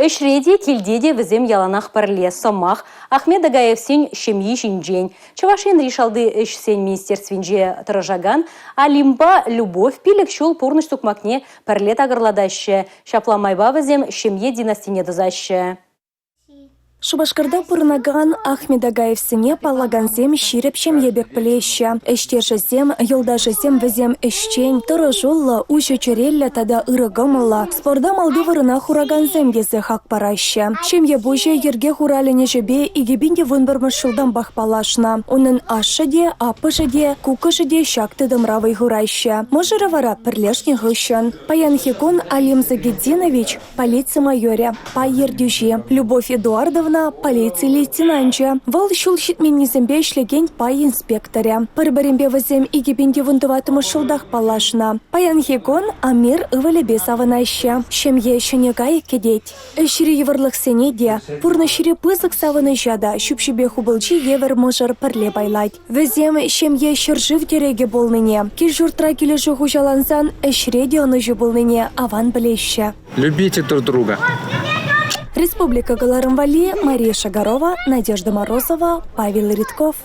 Эшреди килдеде візем яланах парле сомах Ахмед Агаевсен шемьи жинжень. Чавашен решалды эшсен министерствинже тырыжаган, а лимба любовь пилек шул пурныш тукмакне парле тагырладаще. Шапламайба візем шемье династине дызаще. Шубашкарда пурнаган Ахмед Агаевсене паллагансем ширепшем ебек плеща. Эштешесем, йолдашесем візем эшчень, тұрыжулла, уши черелля тада ырыгымыла. Спорда малды вырына хурагансем езі хак параща. Шемье буже ерге хуралине жебе игебинде вынбырмыш шылдан бахпалашна. Онын ашыде, апышыде, кукышыде шакты дымравый хурайща. Можыры вара пірлешне гыщан. Паян Хикон Алим Загидзинович, полиция майоре, пайер дюжи. Любовь Эдуардовна, полиция лейтенантча. Вал шул щитменнизембе шлеген пай инспекторя. Пырбарембе візем игебенде вындыватымы шылдах палашна. Паян Хикон Амир ывалебе саванаща. Шемье шенегай кедеть. Эшири еварлық сенеде, пурна шири пызык саваны жада, шупшибе хубылчи евер можыр пырле байлать. Візем шемье шыржыв тереге болныне. Кил журтра кележу хужалансан, эшреде оныжы болныне аван білеща. Любите друг друга. Республика Галарымвали, Мария Шагарова, Надежда Морозова, Павел Ритков.